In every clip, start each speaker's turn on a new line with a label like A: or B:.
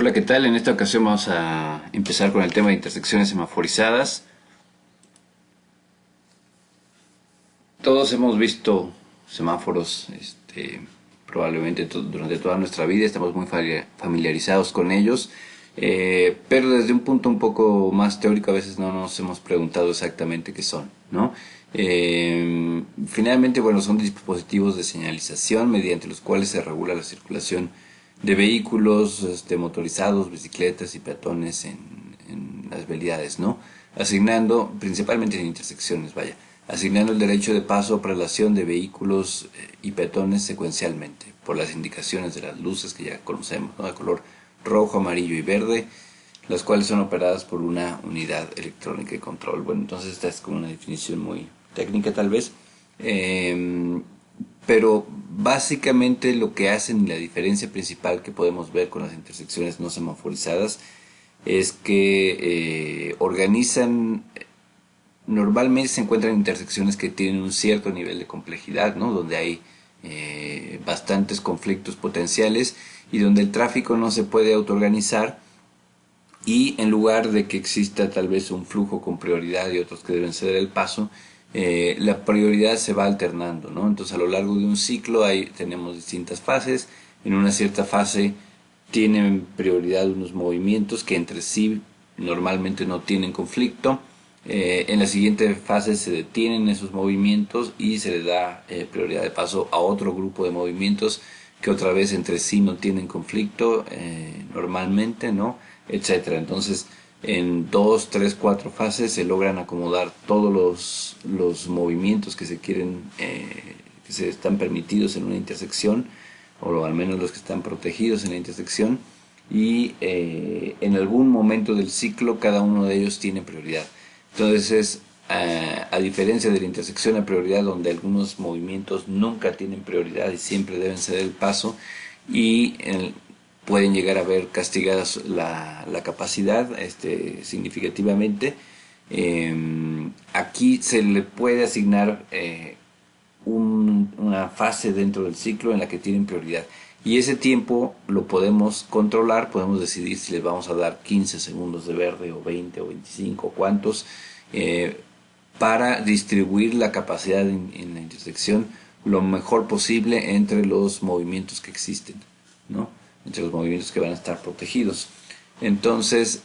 A: Hola, ¿qué tal? En esta ocasión vamos a empezar con el tema de intersecciones semaforizadas. Todos hemos visto semáforos, probablemente durante toda nuestra vida, estamos muy familiarizados con ellos, pero desde un punto un poco más teórico a veces no nos hemos preguntado exactamente qué son, ¿no? Finalmente, bueno, son dispositivos de señalización mediante los cuales se regula la circulación de vehículos, motorizados, bicicletas y peatones en las vialidades, ¿no? Asignando, principalmente en intersecciones, vaya, asignando el derecho de paso o prelación de vehículos y peatones secuencialmente, por las indicaciones de las luces que ya conocemos, ¿no? De color rojo, amarillo y verde, las cuales son operadas por una unidad electrónica de control. Bueno, entonces esta es como una definición muy técnica tal vez, pero básicamente lo que hacen y la diferencia principal que podemos ver con las intersecciones no semaforizadas es que organizan. Normalmente se encuentran intersecciones que tienen un cierto nivel de complejidad, ¿no? Donde hay bastantes conflictos potenciales y donde el tráfico no se puede autoorganizar, y en lugar de que exista tal vez un flujo con prioridad y otros que deben ceder el paso, la prioridad se va alternando, ¿no? Entonces a lo largo de un ciclo tenemos distintas fases. En una cierta fase tienen prioridad unos movimientos que entre sí normalmente no tienen conflicto. En la siguiente fase se detienen esos movimientos y se le da prioridad de paso a otro grupo de movimientos que otra vez entre sí no tienen conflicto normalmente, ¿no? Etcétera. Entonces, en 2, 3, 4 fases se logran acomodar todos los movimientos que se quieren, que se están permitidos en una intersección, o al menos los que están protegidos en la intersección, y en algún momento del ciclo cada uno de ellos tiene prioridad. Entonces, a diferencia de la intersección a prioridad, donde algunos movimientos nunca tienen prioridad y siempre deben ceder el paso, y pueden llegar a ver castigadas la capacidad significativamente, aquí se le puede asignar una fase dentro del ciclo en la que tienen prioridad, y ese tiempo lo podemos controlar. Podemos decidir si les vamos a dar 15 segundos de verde o 20 o 25 o cuántos, para distribuir la capacidad en la intersección lo mejor posible entre los movimientos que existen, ¿no? Entre los movimientos que van a estar protegidos. Entonces,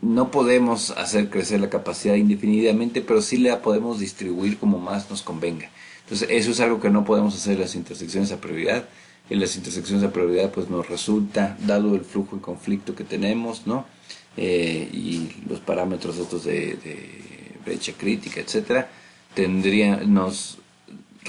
A: no podemos hacer crecer la capacidad indefinidamente, pero sí la podemos distribuir como más nos convenga. Entonces, eso es algo que no podemos hacer en las intersecciones a prioridad. En las intersecciones a prioridad, pues nos resulta, dado el flujo y conflicto que tenemos, ¿no? Y los parámetros estos de brecha crítica, etcétera, nos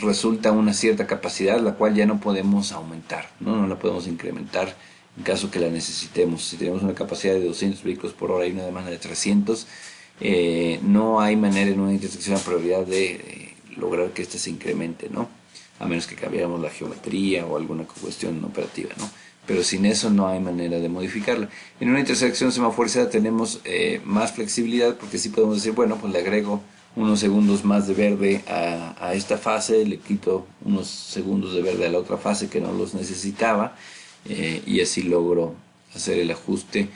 A: resulta una cierta capacidad la cual ya no podemos aumentar, no la podemos incrementar en caso que la necesitemos. Si tenemos una capacidad de 200 vehículos por hora y una demanda de 300, no hay manera en una intersección a prioridad de lograr que éste se incremente, ¿no? A menos que cambiáramos la geometría o alguna cuestión operativa, ¿no? Pero sin eso no hay manera de modificarla. En una intersección semaforizada tenemos más flexibilidad, porque sí podemos decir, bueno, pues le agrego unos segundos más de verde a esta fase, le quito unos segundos de verde a la otra fase que no los necesitaba, y así logro hacer el ajuste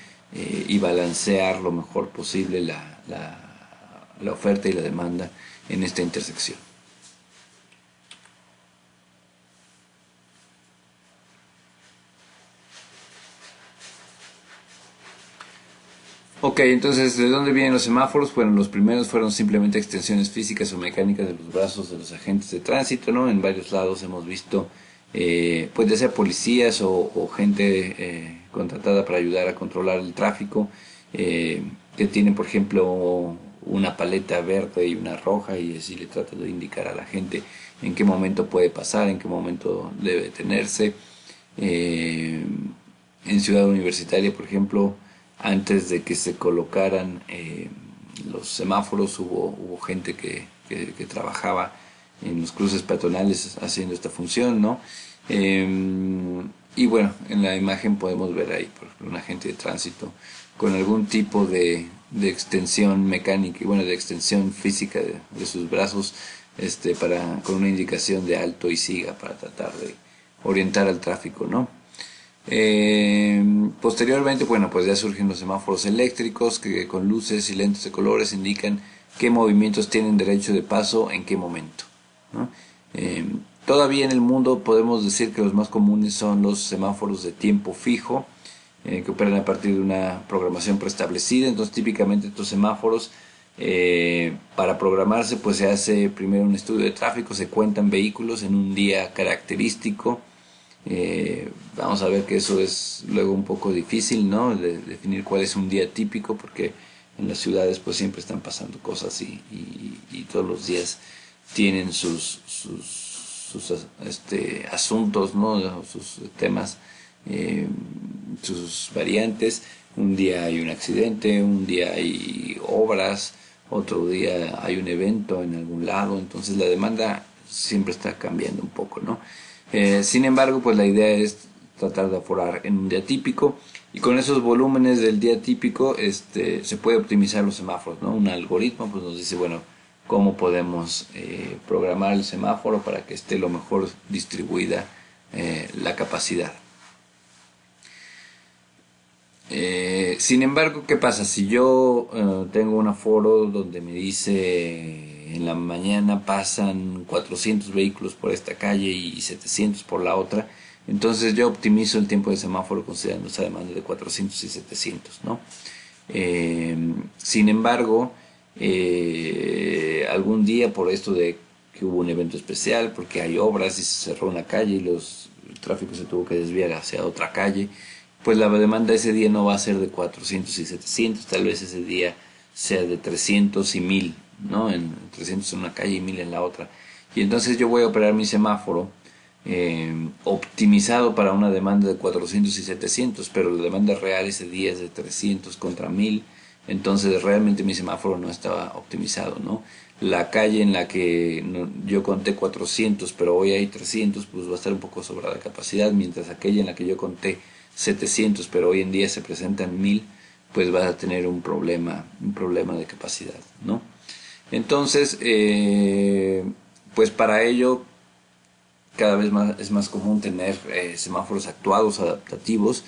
A: y balancear lo mejor posible la oferta y la demanda en esta intersección. Ok, entonces, ¿de dónde vienen los semáforos? Bueno, los primeros fueron simplemente extensiones físicas o mecánicas de los brazos de los agentes de tránsito, ¿no? En varios lados hemos visto, pues ya sea policías o gente contratada para ayudar a controlar el tráfico, que tienen, por ejemplo, una paleta verde y una roja, y así le tratan de indicar a la gente en qué momento puede pasar, en qué momento debe detenerse. En Ciudad Universitaria, por ejemplo, antes de que se colocaran los semáforos, hubo gente que trabajaba en los cruces peatonales haciendo esta función, ¿no? Y bueno, en la imagen podemos ver ahí, por ejemplo, un agente de tránsito con algún tipo de extensión mecánica y bueno, de extensión física de sus brazos, con una indicación de alto y siga para tratar de orientar al tráfico, ¿no? Posteriormente, bueno, pues ya surgen los semáforos eléctricos que con luces y lentes de colores indican qué movimientos tienen derecho de paso en qué momento, ¿no? Eh, Todavía en el mundo podemos decir que los más comunes son los semáforos de tiempo fijo, que operan a partir de una programación preestablecida. Entonces, típicamente estos semáforos, para programarse, pues se hace primero un estudio de tráfico, se cuentan vehículos en un día característico. Vamos a ver que eso es luego un poco difícil, ¿no? De definir cuál es un día típico, porque en las ciudades pues siempre están pasando cosas y todos los días tienen sus asuntos, ¿no? Sus temas, eh, sus variantes. Un día hay un accidente, un día hay obras, otro día hay un evento en algún lado, entonces la demanda siempre está cambiando un poco, ¿no? Sin embargo, pues la idea es tratar de aforar en un día típico, y con esos volúmenes del día típico se puede optimizar los semáforos, ¿no? Un algoritmo pues nos dice, bueno, cómo podemos programar el semáforo para que esté lo mejor distribuida la capacidad. Sin embargo, ¿qué pasa? Si yo tengo un aforo donde me dice en la mañana pasan 400 vehículos por esta calle y 700 por la otra, entonces yo optimizo el tiempo de semáforo considerando esa demanda de 400 y 700, ¿no? Sin embargo, algún día por esto de que hubo un evento especial, porque hay obras y se cerró una calle y el tráfico se tuvo que desviar hacia otra calle, pues la demanda ese día no va a ser de 400 y 700, tal vez ese día sea de 300 y 1000, ¿no? 300 en una calle y 1000 en la otra. Y entonces yo voy a operar mi semáforo optimizado para una demanda de 400 y 700, pero la demanda real ese día es de 300 contra 1000, entonces realmente mi semáforo no estaba optimizado, ¿no? La calle en la que yo conté 400, pero hoy hay 300, pues va a estar un poco sobrada de capacidad, mientras aquella en la que yo conté 700, pero hoy en día se presentan 1000, pues va a tener un problema de capacidad, ¿no? Entonces, pues para ello cada vez más es más común tener semáforos actuados, adaptativos,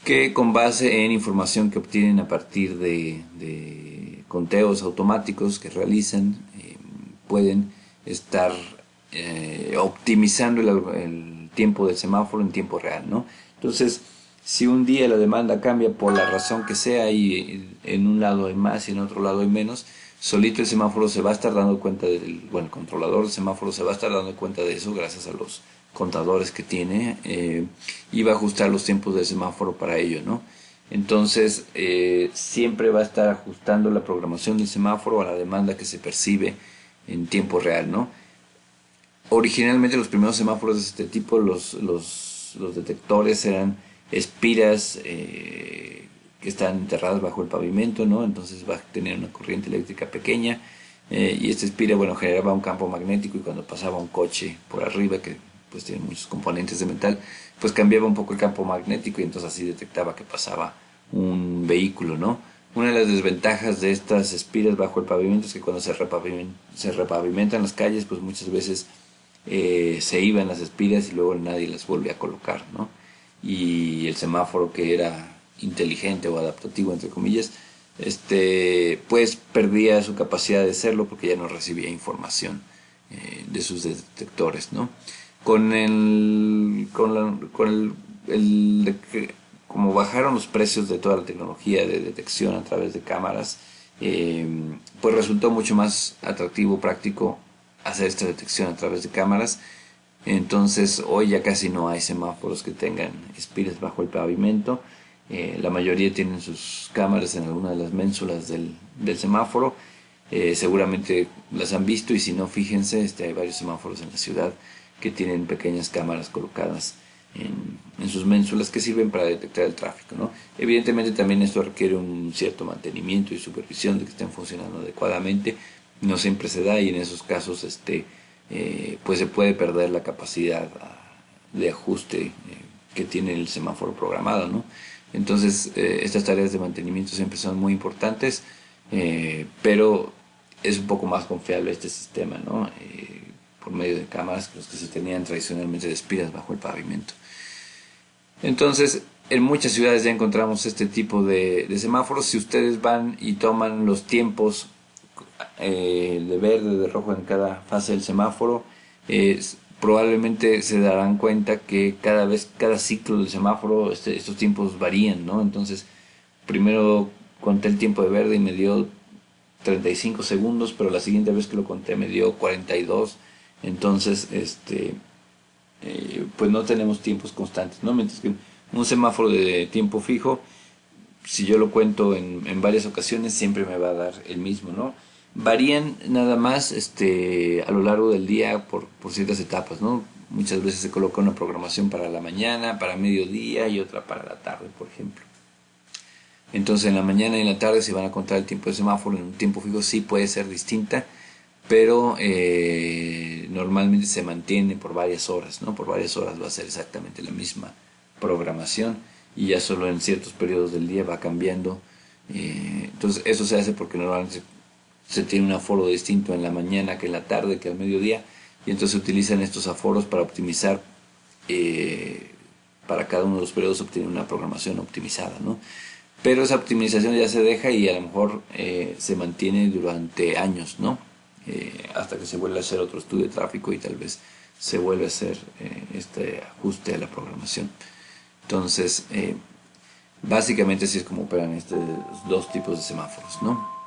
A: que con base en información que obtienen a partir de conteos automáticos que realizan, pueden estar optimizando el tiempo del semáforo en tiempo real, ¿no? Entonces, si un día la demanda cambia por la razón que sea y en un lado hay más y en otro lado hay menos, solito el semáforo se va a estar dando cuenta el controlador del semáforo se va a estar dando cuenta de eso gracias a los contadores que tiene, y va a ajustar los tiempos del semáforo para ello, ¿no? Entonces, siempre va a estar ajustando la programación del semáforo a la demanda que se percibe en tiempo real, ¿no? Originalmente los primeros semáforos de este tipo, los detectores eran espiras que están enterradas bajo el pavimento, ¿no? Entonces va a tener una corriente eléctrica pequeña, y esta espira, bueno, generaba un campo magnético, y cuando pasaba un coche por arriba, que pues tiene muchos componentes de metal, pues cambiaba un poco el campo magnético y entonces así detectaba que pasaba un vehículo, ¿no? Una de las desventajas de estas espiras bajo el pavimento es que cuando se repavimentan las calles, pues muchas veces se iban las espiras y luego nadie las vuelve a colocar, ¿no? Y el semáforo, que era inteligente o adaptativo entre comillas, pues perdía su capacidad de serlo porque ya no recibía información de sus detectores, ¿no? Como bajaron los precios de toda la tecnología de detección a través de cámaras, pues resultó mucho más atractivo, práctico hacer esta detección a través de cámaras. Entonces hoy ya casi no hay semáforos que tengan espiras bajo el pavimento. La mayoría tienen sus cámaras en alguna de las ménsulas del semáforo. Seguramente las han visto, y si no, fíjense, hay varios semáforos en la ciudad que tienen pequeñas cámaras colocadas en sus ménsulas que sirven para detectar el tráfico, ¿no? Evidentemente también esto requiere un cierto mantenimiento y supervisión de que estén funcionando adecuadamente. No siempre se da, y en esos casos pues se puede perder la capacidad de ajuste que tiene el semáforo programado, ¿no? Entonces, estas tareas de mantenimiento siempre son muy importantes, pero es un poco más confiable este sistema, ¿no? Por medio de cámaras, que los que se tenían tradicionalmente de espiras bajo el pavimento. Entonces, en muchas ciudades ya encontramos este tipo de semáforos. Si ustedes van y toman los tiempos de verde, de rojo en cada fase del semáforo, probablemente se darán cuenta que cada ciclo del semáforo, estos tiempos varían, ¿no? Entonces, primero conté el tiempo de verde y me dio 35 segundos, pero la siguiente vez que lo conté me dio 42. Entonces, pues no tenemos tiempos constantes, ¿no? Mientras que un semáforo de tiempo fijo, si yo lo cuento en varias ocasiones, siempre me va a dar el mismo, ¿no? Varían nada más a lo largo del día por ciertas etapas, ¿no? Muchas veces se coloca una programación para la mañana, para mediodía y otra para la tarde, por ejemplo. Entonces en la mañana y en la tarde se van a contar el tiempo de semáforo. En un tiempo fijo sí puede ser distinta, pero normalmente se mantiene por varias horas, ¿no? Por varias horas va a ser exactamente la misma programación y ya solo en ciertos periodos del día va cambiando. Entonces eso se hace porque normalmente se tiene un aforo distinto en la mañana que en la tarde que al mediodía, y entonces se utilizan estos aforos para optimizar, para cada uno de los periodos obtener una programación optimizada, ¿no? Pero esa optimización ya se deja y a lo mejor se mantiene durante años, ¿no? Hasta que se vuelve a hacer otro estudio de tráfico y tal vez se vuelve a hacer este ajuste a la programación. Entonces, básicamente así es como operan estos dos tipos de semáforos, ¿no?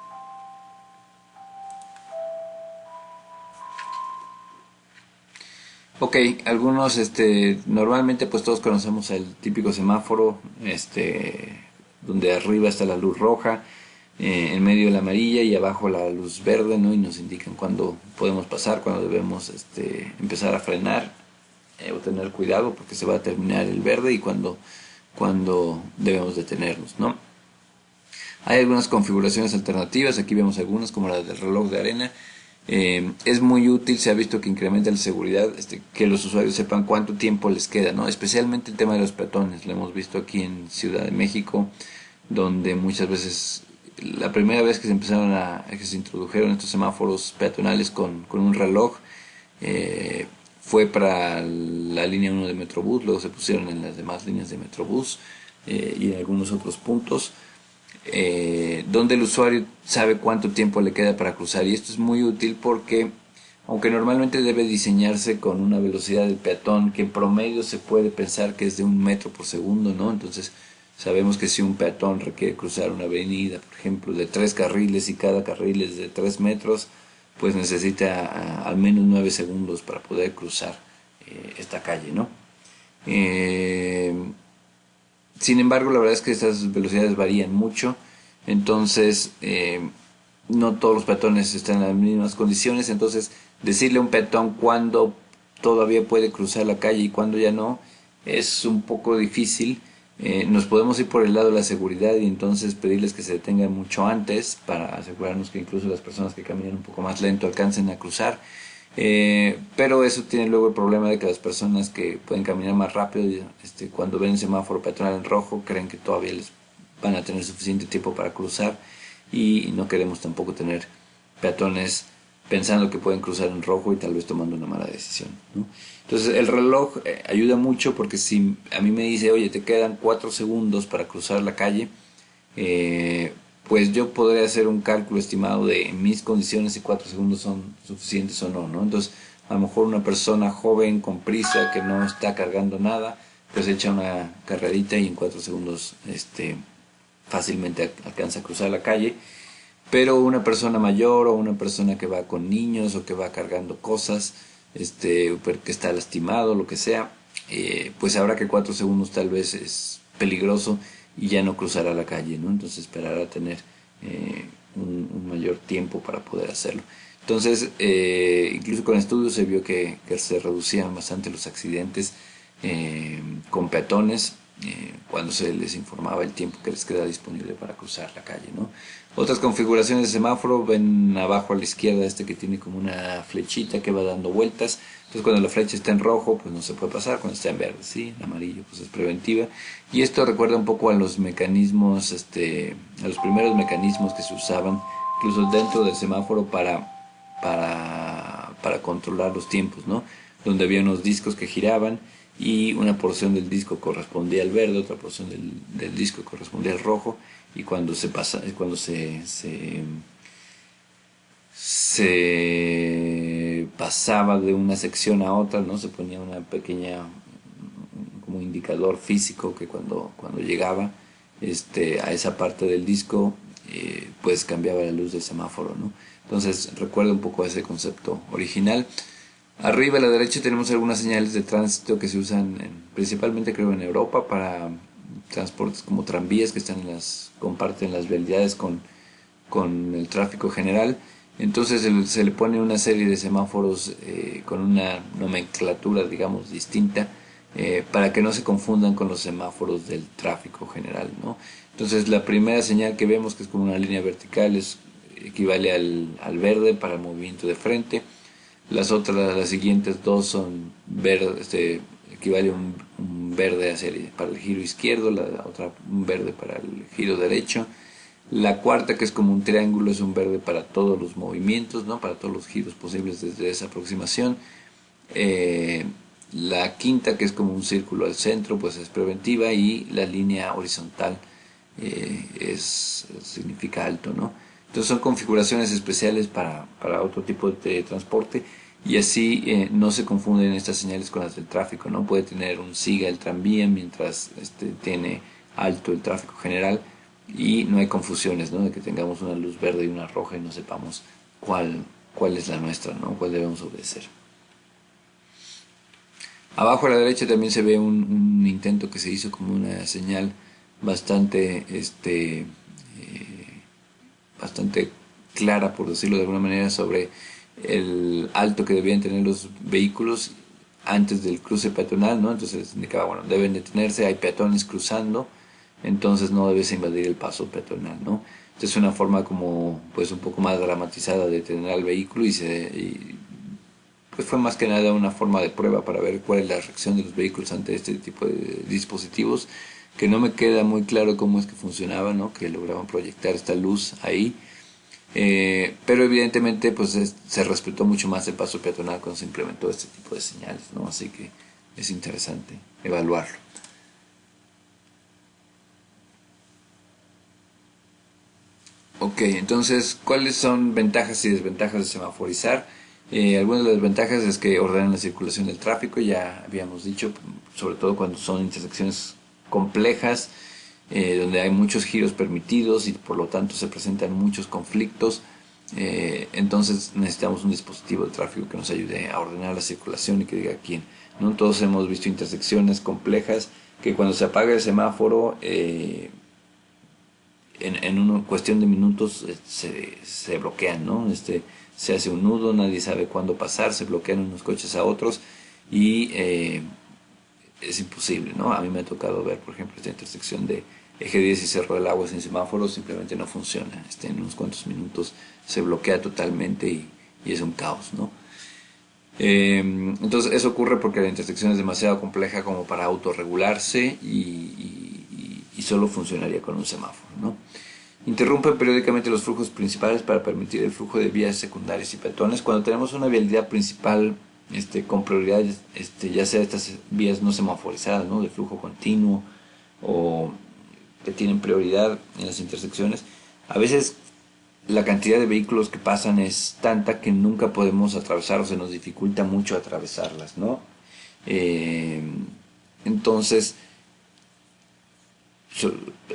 A: Ok, algunos, normalmente pues todos conocemos el típico semáforo, donde arriba está la luz roja, en medio la amarilla y abajo la luz verde, ¿no? Y nos indican cuándo podemos pasar, cuándo debemos, empezar a frenar, o tener cuidado porque se va a terminar el verde y cuando debemos detenernos, ¿no? Hay algunas configuraciones alternativas, aquí vemos algunas como la del reloj de arena. Es muy útil, se ha visto que incrementa la seguridad, que los usuarios sepan cuánto tiempo les queda, ¿no? Especialmente el tema de los peatones, lo hemos visto aquí en Ciudad de México, donde muchas veces, la primera vez que que se introdujeron estos semáforos peatonales con un reloj, fue para la línea 1 de Metrobús, luego se pusieron en las demás líneas de Metrobús y en algunos otros puntos, donde el usuario sabe cuánto tiempo le queda para cruzar, y esto es muy útil porque aunque normalmente debe diseñarse con una velocidad del peatón que en promedio se puede pensar que es de 1 metro por segundo, ¿no? Entonces sabemos que si un peatón requiere cruzar una avenida, por ejemplo, de 3 carriles y cada carril es de 3 metros, pues necesita al menos 9 segundos para poder cruzar esta calle, ¿no? Eh, Sin embargo, la verdad es que estas velocidades varían mucho, entonces no todos los peatones están en las mismas condiciones, entonces decirle a un peatón cuándo todavía puede cruzar la calle y cuándo ya no es un poco difícil. Nos podemos ir por el lado de la seguridad y entonces pedirles que se detengan mucho antes para asegurarnos que incluso las personas que caminan un poco más lento alcancen a cruzar. Pero eso tiene luego el problema de que las personas que pueden caminar más rápido, cuando ven el semáforo peatonal en rojo, creen que todavía les van a tener suficiente tiempo para cruzar, y no queremos tampoco tener peatones pensando que pueden cruzar en rojo y tal vez tomando una mala decisión, ¿no? Entonces el reloj ayuda mucho porque si a mí me dice, oye, te quedan 4 segundos para cruzar la calle, pues yo podré hacer un cálculo estimado de en mis condiciones si 4 segundos son suficientes o no, ¿no? Entonces, a lo mejor una persona joven con prisa que no está cargando nada, pues echa una carrerita y en 4 segundos fácilmente alcanza a cruzar la calle. Pero una persona mayor o una persona que va con niños o que va cargando cosas, que está lastimado, lo que sea, pues sabrá que 4 segundos tal vez es peligroso y ya no cruzará la calle, ¿no? Entonces esperará tener un mayor tiempo para poder hacerlo. Entonces, incluso con estudios se vio que se reducían bastante los accidentes con peatones cuando se les informaba el tiempo que les queda disponible para cruzar la calle, ¿no? Otras configuraciones de semáforo, ven abajo a la izquierda que tiene como una flechita que va dando vueltas. Entonces cuando la flecha está en rojo pues no se puede pasar, cuando está en verde sí, en amarillo pues es preventiva. Y esto recuerda un poco a los mecanismos, a los primeros mecanismos que se usaban incluso dentro del semáforo para controlar los tiempos, ¿no? Donde había unos discos que giraban y una porción del disco correspondía al verde, otra porción del disco correspondía al rojo, y cuando se pasaba de una sección a otra, ¿no? Se ponía una pequeña como indicador físico que cuando llegaba a esa parte del disco, pues cambiaba la luz del semáforo, ¿no? Entonces recuerda un poco ese concepto original. Arriba a la derecha tenemos algunas señales de tránsito que se usan principalmente creo en Europa para transportes como tranvías que comparten las vialidades con el tráfico general. Entonces se le pone una serie de semáforos con una nomenclatura, digamos, distinta, para que no se confundan con los semáforos del tráfico general, ¿no? Entonces la primera señal que vemos, que es como una línea vertical, equivale al verde para el movimiento de frente. Las siguientes dos son verde, equivale a un verde para el giro izquierdo, la otra un verde para el giro derecho. La cuarta, que es como un triángulo, es un verde para todos los movimientos, ¿no? Para todos los giros posibles desde esa aproximación. La quinta, que es como un círculo al centro, pues es preventiva, y la línea horizontal significa alto, ¿no? Entonces son configuraciones especiales para otro tipo de transporte, y así no se confunden estas señales con las del tráfico, ¿no? Puede tener un siga el tranvía mientras tiene alto el tráfico general, y no hay confusiones, ¿no? De que tengamos una luz verde y una roja y no sepamos cuál es la nuestra, ¿no? Cuál debemos obedecer. Abajo a la derecha también se ve un intento que se hizo como una señal bastante, bastante clara, por decirlo de alguna manera, sobre el alto que debían tener los vehículos antes del cruce peatonal, ¿no? Entonces indicaba, bueno, deben detenerse, hay peatones cruzando, entonces no debes invadir el paso peatonal, ¿no? Entonces es una forma como, pues un poco más dramatizada de detener al vehículo, pues fue más que nada una forma de prueba para ver cuál es la reacción de los vehículos ante este tipo de dispositivos, que no me queda muy claro cómo es que funcionaba, ¿no? Que lograban proyectar esta luz ahí. Pero evidentemente pues se respetó mucho más el paso peatonal cuando se implementó este tipo de señales, ¿no? Así que es interesante evaluarlo. Ok, entonces, ¿cuáles son ventajas y desventajas de semaforizar? Algunas de las ventajas es que ordenan la circulación del tráfico, ya habíamos dicho, sobre todo cuando son intersecciones complejas, donde hay muchos giros permitidos y por lo tanto se presentan muchos conflictos. Entonces necesitamos un dispositivo de tráfico que nos ayude a ordenar la circulación y que diga quién, ¿no? Todos hemos visto intersecciones complejas que cuando se apaga el semáforo, en una cuestión de minutos se bloquean, ¿no? Se hace un nudo, nadie sabe cuándo pasar, se bloquean unos coches a otros, y es imposible, ¿no? A mí me ha tocado ver, por ejemplo, esta intersección de Eje 10 y Cerro del Agua sin semáforos, simplemente no funciona. En unos cuantos minutos se bloquea totalmente y es un caos, ¿no? Entonces eso ocurre porque la intersección es demasiado compleja como para autorregularse, y solo funcionaría con un semáforo, ¿no? Interrumpen periódicamente los flujos principales para permitir el flujo de vías secundarias y peatones. Cuando tenemos una vialidad principal con prioridad, ya sea estas vías no semaforizadas, ¿no? De flujo continuo, o que tienen prioridad en las intersecciones, a veces la cantidad de vehículos que pasan es tanta que nunca podemos atravesar, o se nos dificulta mucho atravesarlas, ¿no? Entonces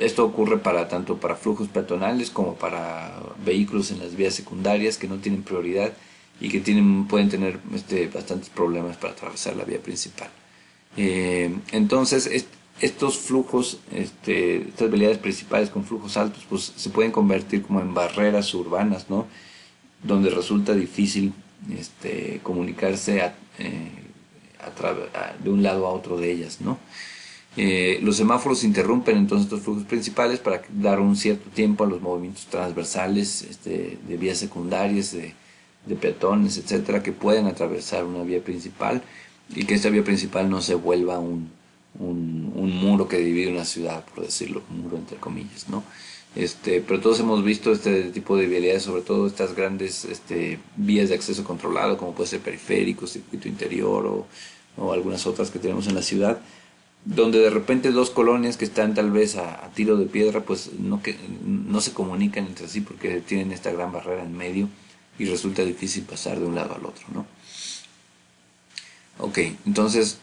A: esto ocurre tanto para flujos peatonales como para vehículos en las vías secundarias que no tienen prioridad y que pueden tener bastantes problemas para atravesar la vía principal. Entonces estos flujos, estas vialidades principales con flujos altos, pues se pueden convertir como en barreras urbanas, ¿no? Donde resulta difícil comunicarse de un lado a otro de ellas, ¿no? Los semáforos interrumpen entonces estos flujos principales para dar un cierto tiempo a los movimientos transversales de vías secundarias, de peatones, etcétera, que pueden atravesar una vía principal, y que esta vía principal no se vuelva un muro que divide una ciudad, por decirlo, un muro entre comillas, ¿no? Pero todos hemos visto este tipo de vialidades, sobre todo estas grandes vías de acceso controlado, como puede ser periférico, circuito interior, o algunas otras que tenemos en la ciudad, donde de repente dos colonias que están tal vez a tiro de piedra, pues no se comunican entre sí porque tienen esta gran barrera en medio y resulta difícil pasar de un lado al otro, ¿no? Ok, entonces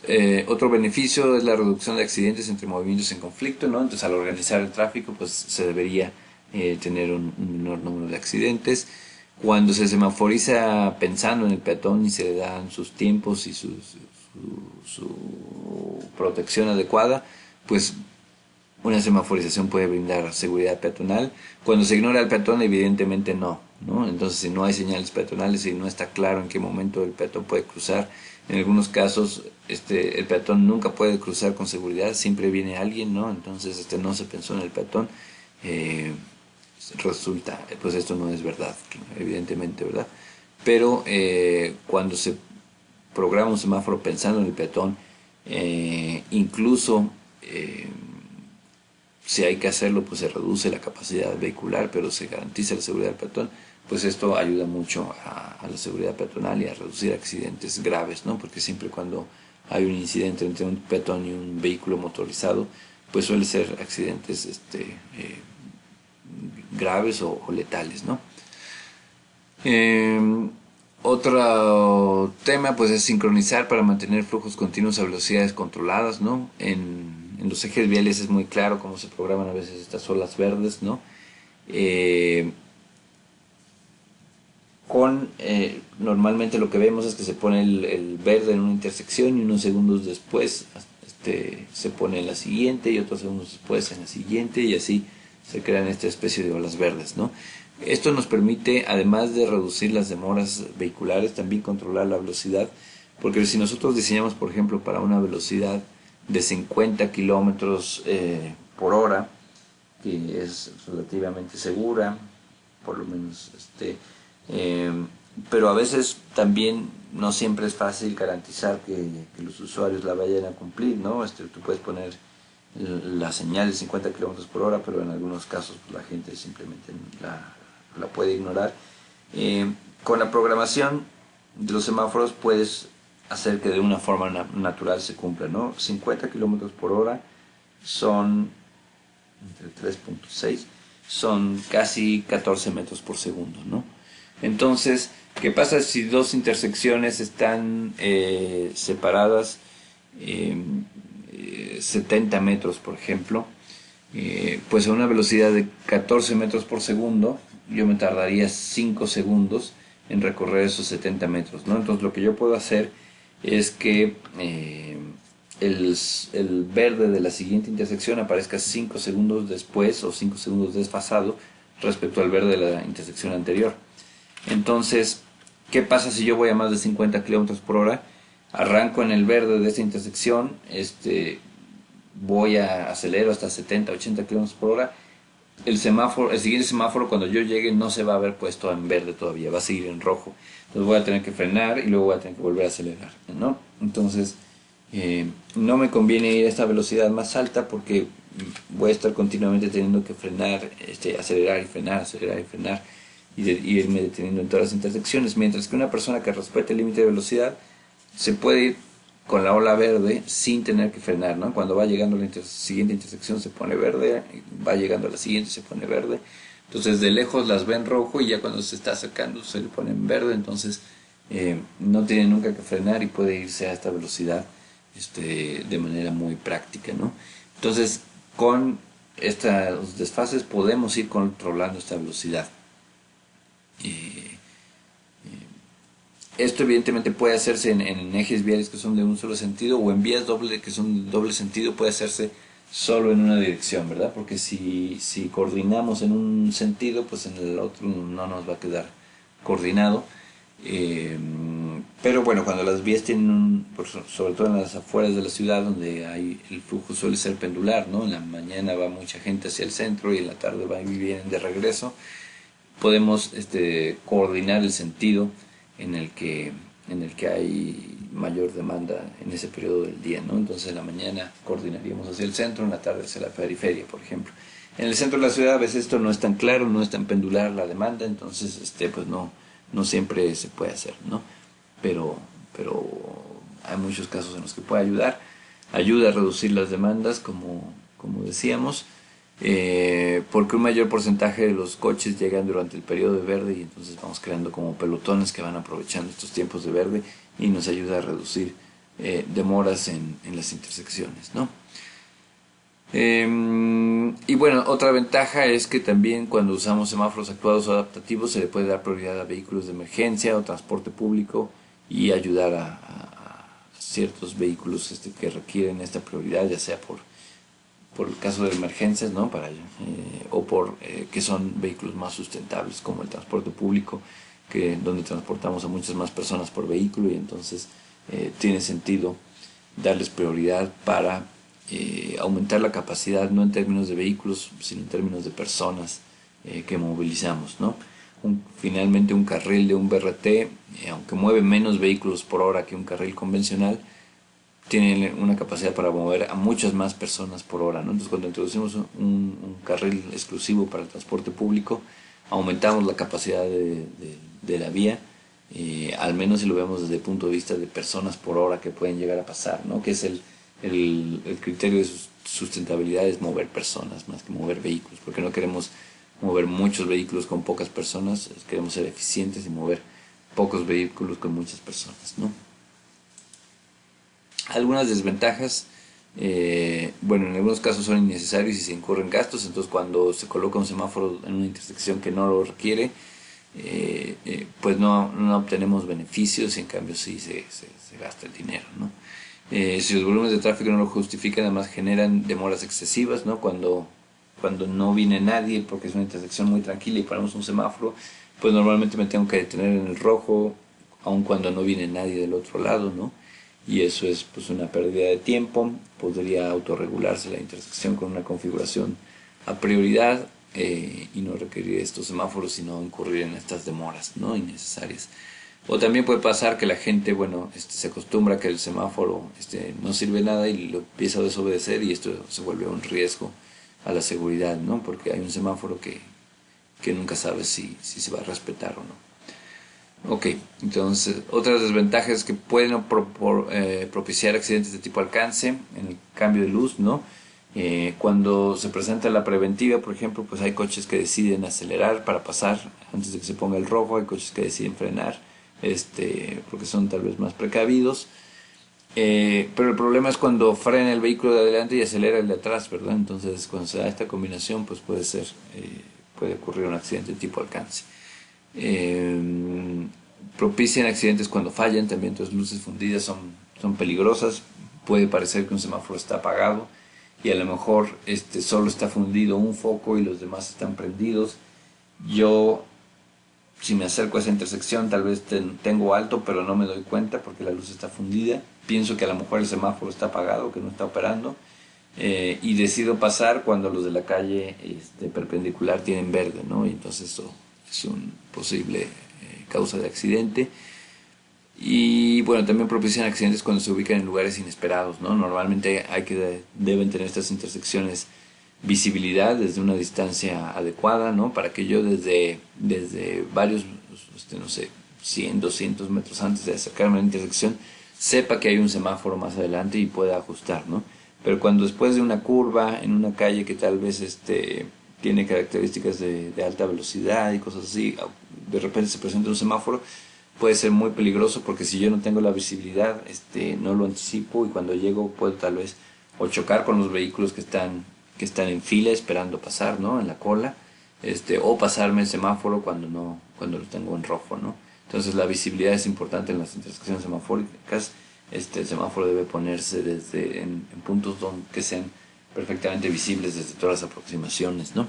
A: otro beneficio es la reducción de accidentes entre movimientos en conflicto, ¿no? Entonces al organizar el tráfico pues se debería tener un menor número de accidentes. Cuando se semaforiza pensando en el peatón y se le dan sus tiempos y su protección adecuada, pues una semaforización puede brindar seguridad peatonal. Cuando se ignora al peatón, evidentemente no, ¿no? Entonces, si no hay señales peatonales y no está claro en qué momento el peatón puede cruzar, en algunos casos el peatón nunca puede cruzar con seguridad, siempre viene alguien, ¿no? Entonces no se pensó en el peatón. Resulta, pues esto no es verdad, evidentemente, ¿verdad? Pero cuando se programa un semáforo pensando en el peatón, incluso si hay que hacerlo, pues se reduce la capacidad vehicular, pero se garantiza la seguridad del peatón, pues esto ayuda mucho a la seguridad peatonal y a reducir accidentes graves, ¿no? Porque siempre cuando hay un incidente entre un peatón y un vehículo motorizado, pues suele ser accidentes graves o letales, ¿no? Otro tema pues es sincronizar para mantener flujos continuos a velocidades controladas, ¿no? En los ejes viales es muy claro cómo se programan a veces estas olas verdes, ¿no? Normalmente lo que vemos es que se pone el verde en una intersección y unos segundos después se pone en la siguiente y otros segundos después en la siguiente y así se crean esta especie de olas verdes, ¿no? Esto nos permite, además de reducir las demoras vehiculares, también controlar la velocidad, porque si nosotros diseñamos, por ejemplo, para una velocidad de 50 kilómetros por hora, que es relativamente segura, por lo menos, pero a veces también no siempre es fácil garantizar que los usuarios la vayan a cumplir, ¿no? Tú puedes poner la señal de 50 kilómetros por hora, pero en algunos casos pues, la gente simplemente la puede ignorar. Con la programación de los semáforos puedes hacer que de una forma natural se cumpla, ¿no? 50 kilómetros por hora son entre 3.6 son casi 14 metros por segundo, ¿no? Entonces, ¿qué pasa si dos intersecciones están separadas 70 metros, por ejemplo? Pues a una velocidad de 14 metros por segundo, yo me tardaría 5 segundos en recorrer esos 70 metros, ¿no? Entonces, lo que yo puedo hacer es que el verde de la siguiente intersección aparezca 5 segundos después o 5 segundos desfasado respecto al verde de la intersección anterior. Entonces, ¿qué pasa si yo voy a más de 50 kilómetros por hora? Arranco en el verde de esta intersección, voy a acelero hasta 70, 80 kilómetros por hora. El siguiente semáforo, cuando yo llegue, no se va a haber puesto en verde todavía, va a seguir en rojo. Entonces voy a tener que frenar y luego voy a tener que volver a acelerar, ¿no? Entonces, no me conviene ir a esta velocidad más alta porque voy a estar continuamente teniendo que frenar, acelerar y frenar, acelerar y frenar y irme deteniendo en todas las intersecciones, mientras que una persona que respete el límite de velocidad se puede ir con la ola verde sin tener que frenar, ¿no? Cuando va llegando a la siguiente intersección se pone verde, va llegando a la siguiente se pone verde, entonces de lejos las ven rojo y ya cuando se está acercando se le pone en verde, entonces no tiene nunca que frenar y puede irse a esta velocidad de manera muy práctica, ¿no? Entonces con estos desfases podemos ir controlando esta velocidad. Esto evidentemente puede hacerse en ejes viales que son de un solo sentido o en vías doble que son de doble sentido, puede hacerse solo en una dirección, ¿verdad? Porque si coordinamos en un sentido, pues en el otro no nos va a quedar coordinado. Pero bueno, cuando las vías tienen sobre todo en las afueras de la ciudad donde el flujo suele ser pendular, ¿no? En la mañana va mucha gente hacia el centro y en la tarde van y vienen de regreso, podemos coordinar el sentido en el que hay mayor demanda en ese periodo del día, ¿no? Entonces en la mañana coordinaríamos hacia el centro, en la tarde hacia la periferia, por ejemplo. En el centro de la ciudad a veces esto no es tan claro, no es tan pendular la demanda, entonces pues no siempre se puede hacer, ¿no? Pero hay muchos casos en los que puede ayudar. Ayuda a reducir las demandas, como decíamos, porque un mayor porcentaje de los coches llegan durante el periodo de verde y entonces vamos creando como pelotones que van aprovechando estos tiempos de verde y nos ayuda a reducir demoras en las intersecciones, ¿no? Y bueno, otra ventaja es que también cuando usamos semáforos actuados o adaptativos se le puede dar prioridad a vehículos de emergencia o transporte público y ayudar a ciertos vehículos que requieren esta prioridad, ya sea por el caso de emergencias, ¿no? O por que son vehículos más sustentables, como el transporte público, donde transportamos a muchas más personas por vehículo y entonces tiene sentido darles prioridad para aumentar la capacidad, no en términos de vehículos, sino en términos de personas que movilizamos, ¿no? Finalmente un carril de un BRT, aunque mueve menos vehículos por hora que un carril convencional, tiene una capacidad para mover a muchas más personas por hora, ¿no? Entonces cuando introducimos un carril exclusivo para el transporte público, aumentamos la capacidad de la vía, al menos si lo vemos desde el punto de vista de personas por hora que pueden llegar a pasar, ¿no? Que es el criterio de sustentabilidad, es mover personas más que mover vehículos, porque no queremos mover muchos vehículos con pocas personas, queremos ser eficientes y mover pocos vehículos con muchas personas, ¿no? Algunas desventajas, bueno, en algunos casos son innecesarios y se incurren gastos, entonces cuando se coloca un semáforo en una intersección que no lo requiere, pues no obtenemos beneficios y en cambio sí se gasta el dinero, ¿no? Si los volúmenes de tráfico no lo justifican, además generan demoras excesivas, ¿no? Cuando no viene nadie, porque es una intersección muy tranquila y ponemos un semáforo, pues normalmente me tengo que detener en el rojo, aun cuando no viene nadie del otro lado, ¿no? Y eso es pues una pérdida de tiempo. Podría autorregularse la intersección con una configuración a prioridad y no requerir estos semáforos, sino incurrir en estas demoras, ¿no? Innecesarias. O también puede pasar que la gente, bueno, se acostumbra a que el semáforo no sirve nada y lo empieza a desobedecer y esto se vuelve un riesgo a la seguridad, ¿no? Porque hay un semáforo que nunca sabe si se va a respetar o no. Ok, entonces otras desventajas que pueden propiciar accidentes de tipo alcance en el cambio de luz, ¿no? Cuando se presenta la preventiva, por ejemplo, pues hay coches que deciden acelerar para pasar antes de que se ponga el rojo, hay coches que deciden frenar, porque son tal vez más precavidos, pero el problema es cuando frena el vehículo de adelante y acelera el de atrás, ¿verdad? Entonces cuando se da esta combinación, pues puede ocurrir un accidente de tipo alcance. Propician accidentes cuando fallan también, entonces luces fundidas son peligrosas. Puede parecer que un semáforo está apagado y a lo mejor solo está fundido un foco y los demás están prendidos. Yo, si me acerco a esa intersección, tal vez tengo alto, pero no me doy cuenta porque la luz está fundida. Pienso que a lo mejor el semáforo está apagado, que no está operando, y decido pasar cuando los de la calle perpendicular tienen verde, ¿no? Y entonces eso es un posible causa de accidente. Y bueno, también propician accidentes cuando se ubican en lugares inesperados, ¿no? Normalmente deben tener estas intersecciones visibilidad desde una distancia adecuada, ¿no? Para que yo desde varios, no sé, 100, 200 metros antes de acercarme a la intersección, sepa que hay un semáforo más adelante y pueda ajustar, ¿no? Pero cuando después de una curva en una calle que tal vez tiene características de alta velocidad y cosas así, de repente se presenta un semáforo, puede ser muy peligroso porque si yo no tengo la visibilidad, no lo anticipo y cuando llego puedo tal vez o chocar con los vehículos que están en fila esperando pasar, ¿no? En la cola, o pasarme el semáforo cuando lo tengo en rojo, ¿no? Entonces la visibilidad es importante en las intersecciones semafóricas. El semáforo debe ponerse en puntos que sean perfectamente visibles desde todas las aproximaciones, ¿no?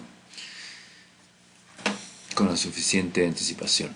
A: Con la suficiente anticipación.